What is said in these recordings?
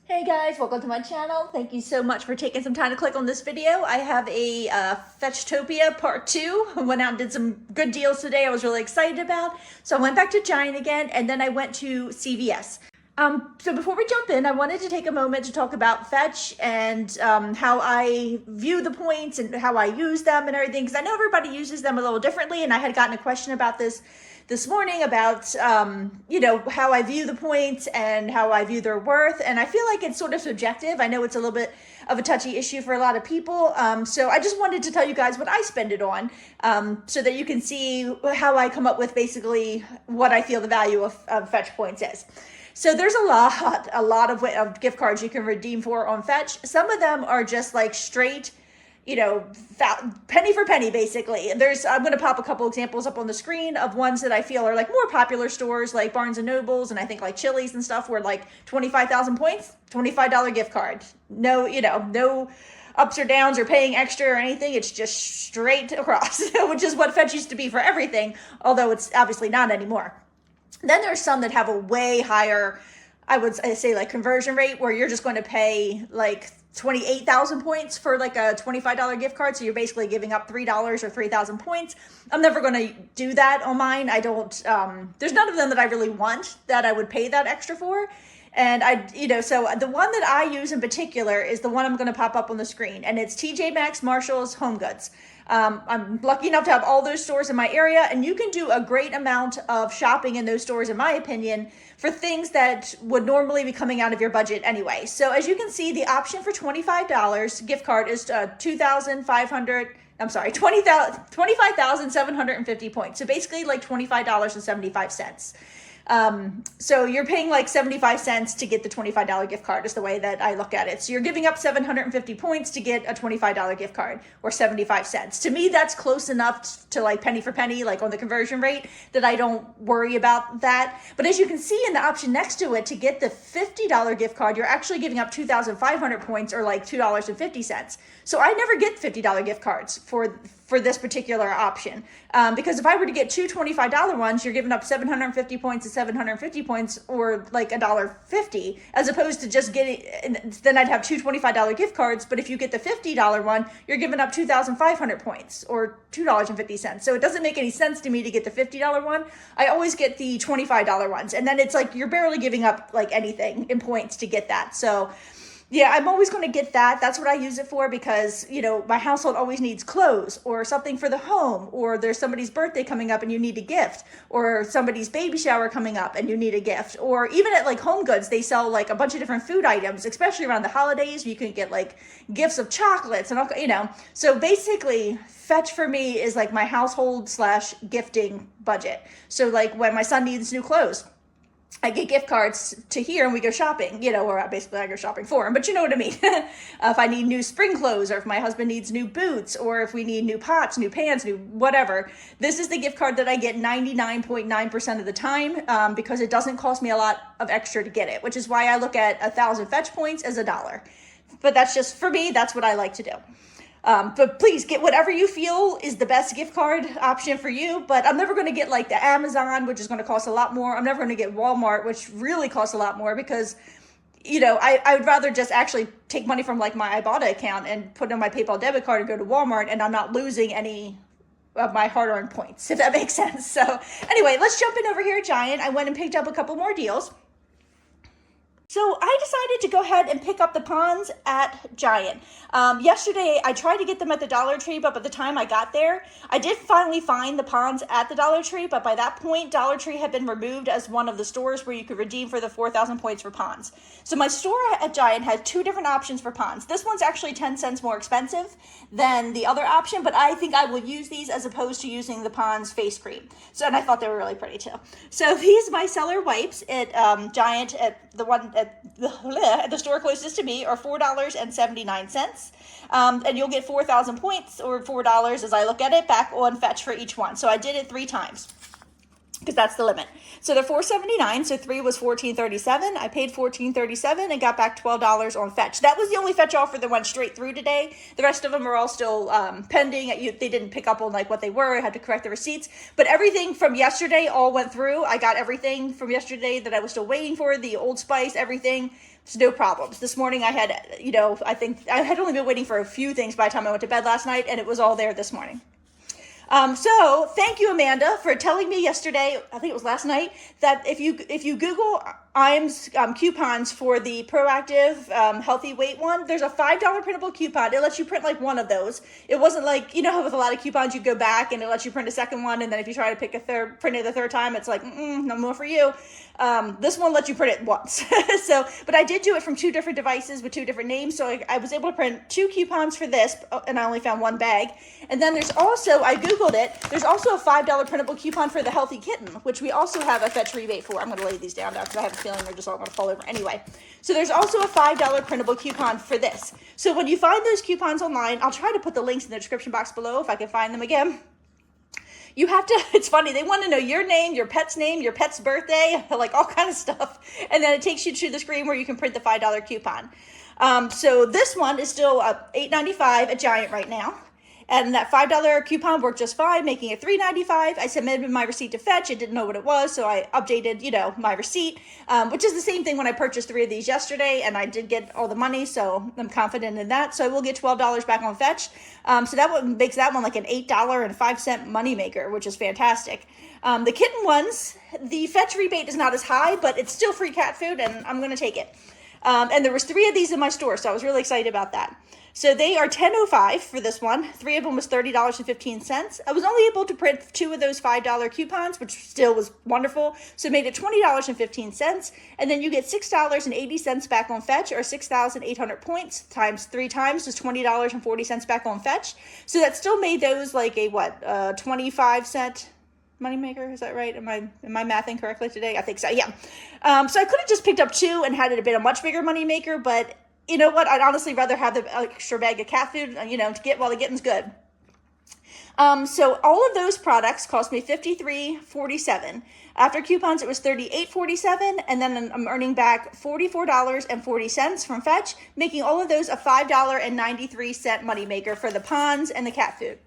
Hey guys, welcome to my channel. Thank you so much for taking some time to click on this video. I have a Fetchtopia part 2. I went out and did some good deals today I was really excited about. So I went back to Giant again, and then I went to CVS. So before we jump in, I wanted to take a moment to talk about Fetch and how I view the points and how I use them and everything, because I know everybody uses them a little differently, and I had gotten a question about this morning about, how I view the points and how I view their worth. And I feel like it's sort of subjective. I know it's a little bit of a touchy issue for a lot of people. So I just wanted to tell you guys what I spend it on, so that you can see how I come up with basically what I feel the value of Fetch points is. So there's a lot of gift cards you can redeem for on Fetch. Some of them are just like straight, penny for penny, basically. I'm going to pop a couple examples up on the screen of ones that I feel are like more popular stores like Barnes and Nobles, and I think like Chili's and stuff, where like 25,000 points, $25 gift card. No, no ups or downs or paying extra or anything. It's just straight across, which is what Fetch used to be for everything, although it's obviously not anymore. Then there's some that have a way higher, I would say, like conversion rate, where you're just going to pay like 28,000 points for like a $25 gift card. So you're basically giving up $3 or 3,000 points. I'm never going to do that on mine. I don't, there's none of them that I really want that I would pay that extra for. And so the one that I use in particular is the one I'm going to pop up on the screen, and it's TJ Maxx, Marshalls, Home Goods. I'm lucky enough to have all those stores in my area, and you can do a great amount of shopping in those stores, in my opinion, for things that would normally be coming out of your budget anyway. So as you can see, the option for $25 gift card is 25,750 points. So basically like $25.75. So you're paying like 75 cents to get the $25 gift card is the way that I look at it. So you're giving up 750 points to get a $25 gift card, or 75 cents. To me, that's close enough to like penny for penny, like on the conversion rate, that I don't worry about that. But as you can see in the option next to it, to get the $50 gift card, you're actually giving up 2,500 points, or like $2.50. So I never get $50 gift cards for this particular option. Because if I were to get two $25 ones, you're giving up 750 points and 750 points, or like $1.50, as opposed to just getting, then I'd have two $25 gift cards. But if you get the $50 one, you're giving up 2,500 points, or $2.50. So it doesn't make any sense to me to get the $50 one. I always get the $25 ones. And then it's like, you're barely giving up like anything in points to get that. So yeah, I'm always going to get that. That's what I use it for, because, my household always needs clothes or something for the home, or there's somebody's birthday coming up and you need a gift, or somebody's baby shower coming up and you need a gift, or even at like Home Goods, they sell like a bunch of different food items, especially around the holidays. You can get like gifts of chocolates and all, So basically, Fetch for me is like my household / gifting budget. So like when my son needs new clothes, I get gift cards to here and we go shopping, or basically I go shopping for him, but you know what I mean. If I need new spring clothes, or if my husband needs new boots, or if we need new pots, new pans, new whatever, this is the gift card that I get 99.9% of the time, because it doesn't cost me a lot of extra to get it, which is why I look at 1,000 Fetch points as $1. But that's just, for me, that's what I like to do. But please get whatever you feel is the best gift card option for you. But I'm never going to get like the Amazon, which is going to cost a lot more. I'm never going to get Walmart, which really costs a lot more, because, I would rather just actually take money from like my Ibotta account and put it on my PayPal debit card and go to Walmart, and I'm not losing any of my hard-earned points, if that makes sense. So anyway, let's jump in over here at Giant. I went and picked up a couple more deals. So I decided to go ahead and pick up the Ponds at Giant. Yesterday, I tried to get them at the Dollar Tree, but by the time I got there, I did finally find the Ponds at the Dollar Tree, but by that point, Dollar Tree had been removed as one of the stores where you could redeem for the 4,000 points for Ponds. So my store at Giant had two different options for Ponds. This one's actually 10 cents more expensive than the other option, but I think I will use these as opposed to using the Ponds face cream. And I thought they were really pretty too. So these micellar wipes at Giant, at the store closest to me, are $4.79. And you'll get 4,000 points, or $4 as I look at it, back on Fetch for each one. So I did it 3 times. because that's the limit. So they're $4.79. So 3 was $14.37. I paid $14.37 and got back $12 on Fetch. That was the only Fetch offer that went straight through today. The rest of them are all still pending. They didn't pick up on like what they were. I had to correct the receipts. But everything from yesterday all went through. I got everything from yesterday that I was still waiting for. The Old Spice, everything. There's no problems. This morning I had, I think I had only been waiting for a few things by the time I went to bed last night, and it was all there this morning. So thank you, Amanda, for telling me yesterday, I think it was last night, that if you Google IAM's coupons for the Proactive Healthy Weight one, there's a $5 printable coupon. It lets you print like one of those. It wasn't like, how with a lot of coupons you go back and it lets you print a second one, and then if you try to print it the third time, it's like, no more for you. This one lets you print it once. But I did do it from 2 different devices with 2 different names, so I was able to print 2 coupons for this, and I only found 1 bag. And then there's also, I Googled it, there's also a $5 printable coupon for the Healthy Kitten, which we also have a Fetch rebate for. I'm going to lay these down now because I have a feeling they're just all going to fall over anyway. So there's also a $5 printable coupon for this. So when you find those coupons online, I'll try to put the links in the description box below if I can find them again. You have to, it's funny, they want to know your name, your pet's birthday, like all kind of stuff. And then it takes you to the screen where you can print the $5 coupon. So this one is still $8.95 at Giant right now. And that $5 coupon worked just fine, making it $3.95. I submitted my receipt to Fetch. It didn't know what it was, so I updated, my receipt, which is the same thing when I purchased 3 of these yesterday, and I did get all the money, so I'm confident in that. So I will get $12 back on Fetch. So that one makes that one like an $8.05 moneymaker, which is fantastic. The kitten ones, the Fetch rebate is not as high, but it's still free cat food, and I'm going to take it. And there was 3 of these in my store, so I was really excited about that. So they are $10.05 for this one. 3 of them was $30.15. I was only able to print 2 of those $5 coupons, which still was wonderful. So it made it $20.15. And then you get $6.80 back on Fetch, or 6,800 points times 3 times is $20.40 back on Fetch. So that still made those like a 25-cent moneymaker. Is that right? Am I mathing correctly today? I think so. Yeah. So I could have just picked up 2 and had it been a much bigger moneymaker, but you know what? I'd honestly rather have the extra bag of cat food, to get while the getting's good. So all of those products cost me $53.47. After coupons, it was $38.47, and then I'm earning back $44.40 from Fetch, making all of those a $5.93 moneymaker for the ponds and the cat food.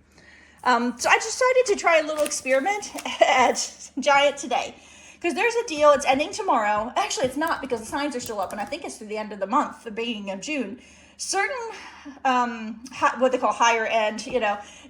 So I decided to try a little experiment at Giant today. Because there's a deal, it's ending tomorrow. Actually, it's not, because the signs are still up, and I think it's through the end of the month, the beginning of June. Certain, what they call higher end,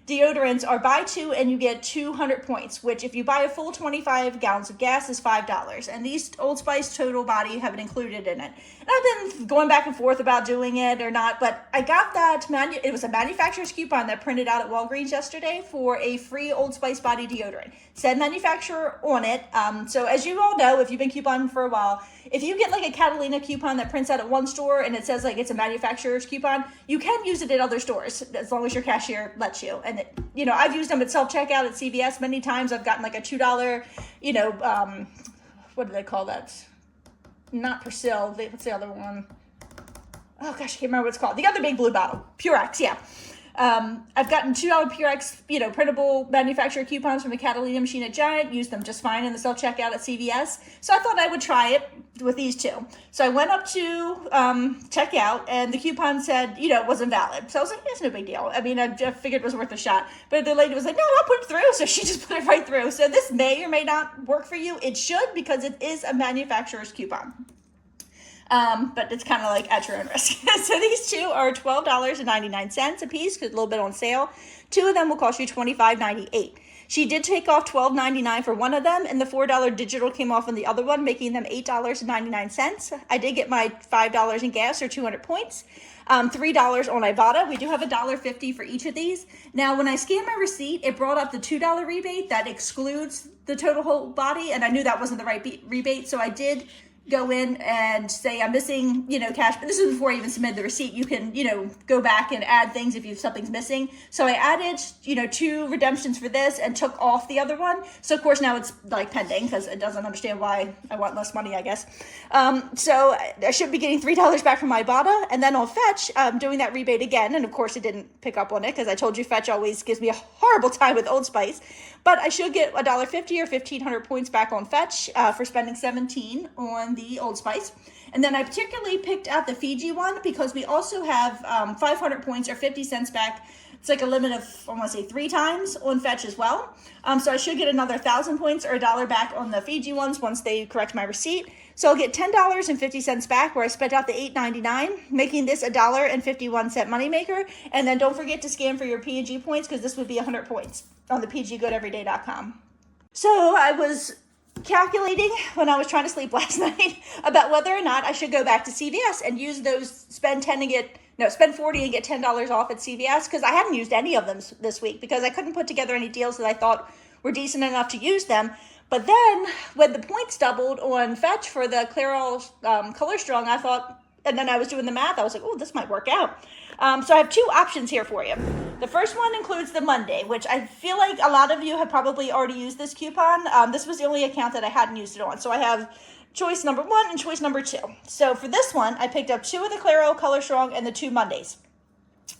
deodorants are buy 2 and you get 200 points, which if you buy a full 25 gallons of gas is $5. And these Old Spice Total Body have it included in it. And I've been going back and forth about doing it or not, but I got that, it was a manufacturer's coupon that printed out at Walgreens yesterday for a free Old Spice body deodorant. Said manufacturer on it. So as you all know, if you've been couponing for a while, if you get like a Catalina coupon that prints out at one store and it says like it's a manufacturer's coupon, you can use it at other stores as long as your cashier lets you. And I've used them at self-checkout at CVS many times. I've gotten like a $2, what do they call that? Not Persil. What's the other one? Oh gosh, I can't remember what it's called. The other big blue bottle, Purex. Yeah. I've gotten $2 Purex, printable manufacturer coupons from the Catalina machine at Giant, used them just fine in the self-checkout at CVS. So I thought I would try it with these 2. So I went up to checkout, and the coupon said, it wasn't valid. So I was like, it's no big deal. I mean, I just figured it was worth a shot. But the lady was like, no, I'll put it through. So she just put it right through. So this may or may not work for you. It should, because it is a manufacturer's coupon. But it's kind of like at your own risk. So these 2 are $12.99 a piece, because a little bit on sale. 2 of them will cost you $25.98. She did take off $12.99 for one of them, and the $4 digital came off on the other one, making them $8.99. I did get my $5 in gas, or 200 points. $3 on Ibotta. We do have $1.50 for each of these. Now, when I scanned my receipt, it brought up the $2 rebate that excludes the total whole body, and I knew that wasn't the right rebate, so I did go in and say I'm missing, cash, but this is before I even submit the receipt. You can, go back and add things if something's missing. So I added, 2 redemptions for this and took off the other one. So of course now it's like pending because it doesn't understand why I want less money, I guess. So I should be getting $3 back from my Ibotta, and then on Fetch, doing that rebate again. And of course it didn't pick up on it because I told you Fetch always gives me a horrible time with Old Spice. But I should get $1.50 or 1,500 points back on Fetch for spending 17 on the Old Spice. And then I particularly picked out the Fiji one because we also have 500 points or 50 cents back. It's like a limit of, I want to say 3 times on Fetch as well. So I should get another 1,000 points or $1 back on the Fiji ones once they correct my receipt. So I'll get $10.50 back where I spent out the $8.99, making this $1.51 moneymaker. And then don't forget to scan for your P&G points because this would be 100 points on the pggoodeveryday.com. So I was calculating when I was trying to sleep last night about whether or not I should go back to CVS and use those spend 40 and get $10 off at CVS, because I hadn't used any of them this week because I couldn't put together any deals that I thought were decent enough to use them. But then when the points doubled on Fetch for the Clairol Color Strong, I thought, and then I was doing the math, I was like, oh, this might work out. So I have 2 options here for you. The first one includes the Monday, which I feel like a lot of you have probably already used this coupon. This was the only account that I hadn't used it on. So I have choice number 1 and choice number 2. So for this one, I picked up 2 of the Clairol Color Strong and the 2 Mondays.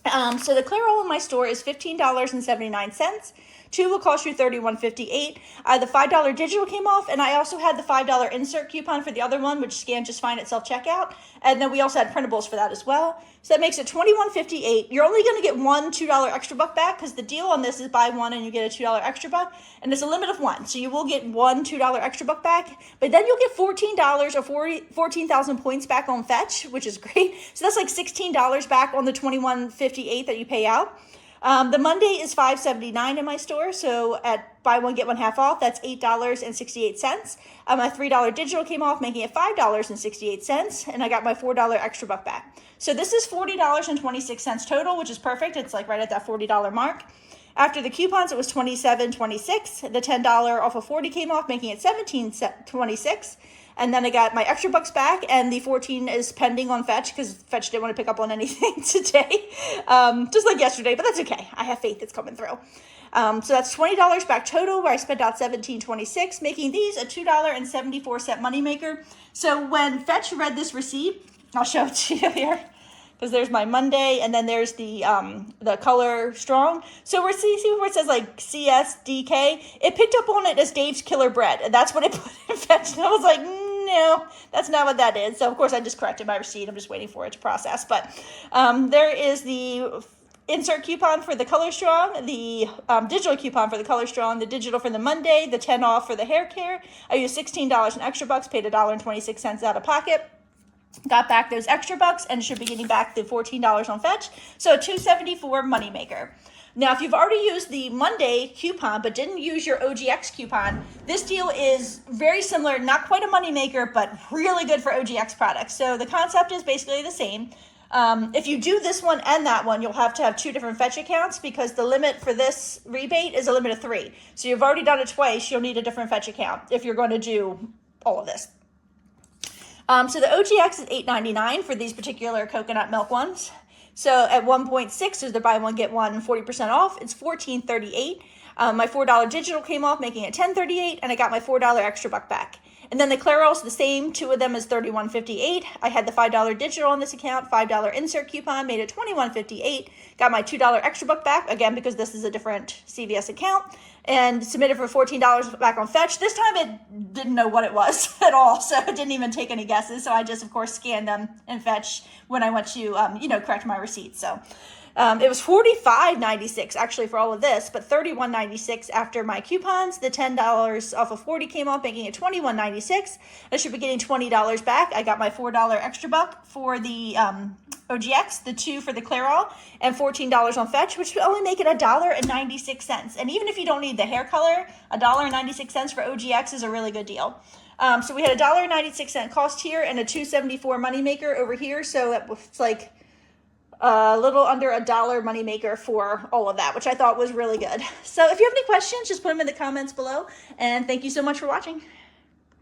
So the Clairol in my store is $15.79. 2 will cost you $31.58. The $5 digital came off, and I also had the $5 insert coupon for the other one, which scanned just fine at self-checkout. And then we also had printables for that as well. So that makes it $21.58. You're only going to get one $2 extra buck back because the deal on this is buy one and you get a $2 extra buck. And it's a limit of 1. So you will get one $2 extra buck back. But then you'll get $14 or 14,000 points back on Fetch, which is great. So that's like $16 back on the $21.58 that you pay out. The Monday is $5.79 in my store, so at buy one, get one half off, that's $8.68. My $3 digital came off, making it $5.68, and I got my $4 extra buck back. So this is $40.26 total, which is perfect. It's like right at that $40 mark. After the coupons, it was $27.26. The $10 off of 40 came off, making it $17.26. And then I got my extra bucks back, and the 14 is pending on Fetch because Fetch didn't want to pick up on anything today, just like yesterday, but that's okay. I have faith it's coming through. So that's $20 back total, where I spent out $17.26, making these a $2.74 moneymaker. So when Fetch read this receipt, I'll show it to you here, because there's my Monday, and then there's the Color Strong. So we're see where it says like CSDK. It picked up on it as Dave's Killer Bread, and that's what it put in Fetch. And I was like, no, that's not what that is. So of course I just corrected my receipt. I'm just waiting for it to process. But there is the insert coupon for the Color Strong, the digital coupon for the Color Strong, the digital for the Monday, the 10 off for the hair care. I used $16 in extra bucks, paid $1.26 out of pocket. Got back those extra bucks and should be getting back the $14 on Fetch. So a $2.74 moneymaker. Now, if you've already used the Monday coupon but didn't use your OGX coupon, this deal is very similar, not quite a moneymaker, but really good for OGX products. So the concept is basically the same. If you do this one and that one, you'll have to have 2 different Fetch accounts because the limit for this rebate is a limit of 3. So you've already done it twice, you'll need a different Fetch account if you're going to do all of this. So the OGX is $8.99 for these particular coconut milk ones. So at 1.6 is the buy one, get one 40% off. It's $14.38. My $4 digital came off, making it $10.38, and I got my $4 extra buck back. And then the Clairol's the same. 2 of them is $31.58. I had the $5 digital on this account, $5 insert coupon, made it $21.58. Got my $2 extra buck back, again, because this is a different CVS account, and submitted for $14 back on Fetch. This time it didn't know what it was at all, so it didn't even take any guesses. So I just, of course, scanned them in Fetch when I went to, correct my receipt. So it was $45.96 actually for all of this, but $31.96 after my coupons. The $10 off of 40 came off, making it $21.96. I should be getting $20 back. I got my $4 extra buck for the OGX, the 2 for the Clairol, and $14 on Fetch, which would only make it $1.96. And even if you don't need the hair color, $1.96 for OGX is a really good deal. So we had a $1.96 cost here and a $2.74 moneymaker over here. So it's like a little under $1 moneymaker for all of that, which I thought was really good. So if you have any questions, just put them in the comments below. And thank you so much for watching.